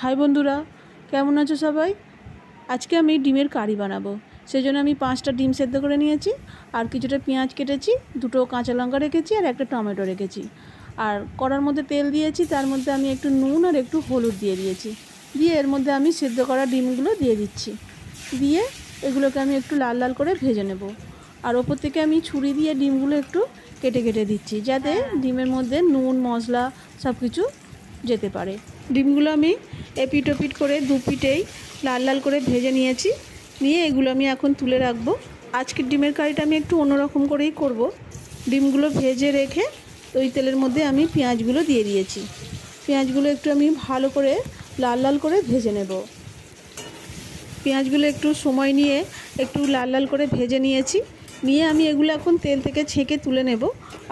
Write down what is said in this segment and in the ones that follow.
High বন্ধুরা, কেমন আছো সবাই? আজকে আমি ডিমের কারি বানাবো। সেজন্য আমি 5টা ডিম সেদ্ধ করে নিয়েছি, আর কিছুটা পেঁয়াজ কেটেছি, 2টো কাঁচা লঙ্কা রেখেছি, আর একটা টমেটো রেখেছি। আর কড়ার মধ্যে তেল দিয়েছি, তার মধ্যে আমি একটু নুন আর একটু হলুদ দিয়ে দিয়েছি। দিয়ে এর মধ্যে আমি সেদ্ধ করা ডিমগুলো দিয়ে দিচ্ছি। দিয়ে এগুলোকে আমি একটু লাল লাল করে ভেজে নেব। আর ওপর থেকে আমি ছুরি দিয়ে ডিমগুলো একটু কেটে কেটে দিচ্ছি, যাতে ডিমের মধ্যে নুন মশলা সব কিছু যেতে পারে। ডিমগুলো আমি এপিট ওপিট করে দুপিটেই লাল লাল করে ভেজে নিয়েছি। নিয়ে এগুলো আমি এখন তুলে রাখবো। আজকের ডিমের কারিটা আমি একটু অন্যরকম করেই করব। ডিমগুলো ভেজে রেখে ওই তেলের মধ্যে আমি পেঁয়াজগুলো দিয়ে দিয়েছি। পেঁয়াজগুলো একটু আমি ভালো করে লাল লাল করে ভেজে নেব। পেঁয়াজগুলো একটু সময় নিয়ে একটু লাল লাল করে ভেজে নিয়েছি। নিয়ে আমি এগুলো এখন তেল থেকে ছেঁকে তুলে নেব।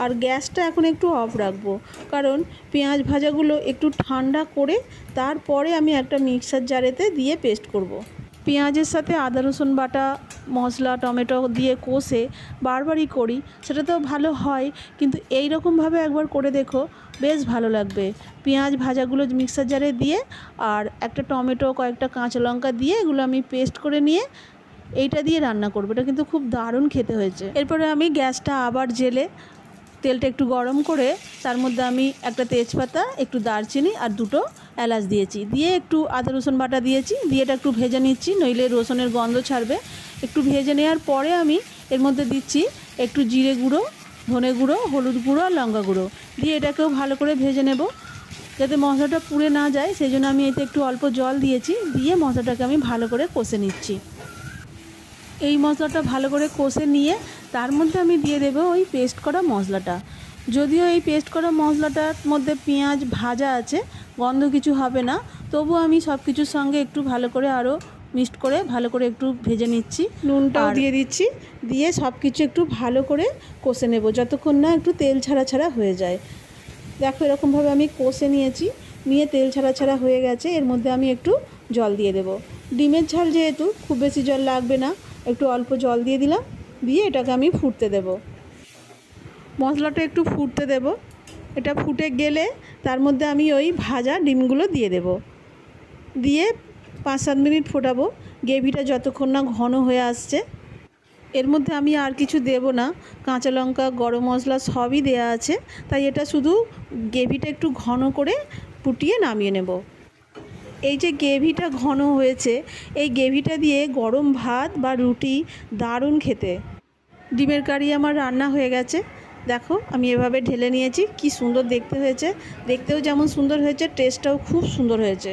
আর গ্যাসটা এখন একটু অফ রাখবো, কারণ পেঁয়াজ ভাজাগুলো একটু ঠান্ডা করে তারপরে আমি একটা মিক্সার জারেতে দিয়ে পেস্ট করব। পেঁয়াজের সাথে আদা রসুন বাটা মশলা টমেটো দিয়ে কষে বারবারই করি, সেটা তো ভালো হয়, কিন্তু এই রকমভাবে একবার করে দেখো, বেশ ভালো লাগবে। পেঁয়াজ ভাজাগুলো মিক্সার জারে দিয়ে আর একটা টমেটো কয়েকটা কাঁচা লঙ্কা দিয়ে এগুলো আমি পেস্ট করে নিয়ে এইটা দিয়ে রান্না করবো। এটা কিন্তু খুব দারুণ খেতে হয়েছে। এরপরে আমি গ্যাসটা আবার জেলে তেলটা একটু গরম করে তার মধ্যে আমি একটা তেজপাতা, একটু দারচিনি আর 2টো এলাচ দিয়েছি। দিয়ে একটু আদা রসুন বাটা দিয়েছি। দিয়ে এটা একটু ভেজে নিচ্ছি, নইলে রসুনের গন্ধ ছাড়বে। একটু ভেজে নেওয়ার পরে আমি এর মধ্যে দিচ্ছি একটু জিরে গুঁড়ো, ধনে গুঁড়ো, হলুদ গুঁড়ো আর লঙ্কা গুঁড়ো। দিয়ে এটাকেও ভালো করে ভেজে নেব, যাতে মশলাটা পুড়ে না যায়। সেই জন্য আমি এতে একটু অল্প জল দিয়েছি। দিয়ে মশলাটাকে আমি ভালো করে কষে নিচ্ছি। এই মশলাটা ভালো করে কষে নিয়ে তার মধ্যে আমি দিয়ে দেবো ওই পেস্ট করা মশলাটা। যদিও এই পেস্ট করা মশলাটার মধ্যে পেঁয়াজ ভাজা আছে, গন্ধ কিছু হবে না, তবুও আমি সব কিছুর সঙ্গে একটু ভালো করে আরও মিক্সড করে ভালো করে একটু ভেজে নিচ্ছি। নুনটাও দিয়ে দিচ্ছি। দিয়ে সব কিছু একটু ভালো করে কষে নেব, যতক্ষণ না একটু তেল ছাড়া ছাড়া হয়ে যায়। দেখো এরকমভাবে আমি কষে নিয়েছি। নিয়ে তেল ছাড়া ছাড়া হয়ে গেছে। এর মধ্যে আমি একটু জল দিয়ে দেব। ডিমের ঝাল যেহেতু, খুব বেশি জল লাগবে না, একটু অল্প জল দিয়ে দিলাম। দিয়ে এটাকে আমি ফুটতে দেব। মশলাটা একটু ফুটতে দেব। এটা ফুটে গেলে তার মধ্যে আমি ওই ভাজা ডিমগুলো দিয়ে দেব। দিয়ে 5-7 মিনিট ফোটাবো, গ্রেভিটা যতক্ষণ না ঘন হয়ে আসছে। এর মধ্যে আমি আর কিছু দেব না, কাঁচা লঙ্কা গরম মশলা সবই দেয়া আছে, তাই এটা শুধু গ্রেভিটা একটু ঘন করে ফুটিয়ে নামিয়ে নেব। এই যে গ্রেভিটা ঘন হয়েছে, এই গ্রেভিটা দিয়ে গরম ভাত বা রুটি দারুণ খেতে। ডিমের কারি আমার রান্না হয়ে গেছে। দেখো আমি এভাবে ঢেলে নিয়েছি, কি সুন্দর দেখতে হয়েছে। দেখতেও যেমন সুন্দর হয়েছে, টেস্টটাও খুব সুন্দর হয়েছে।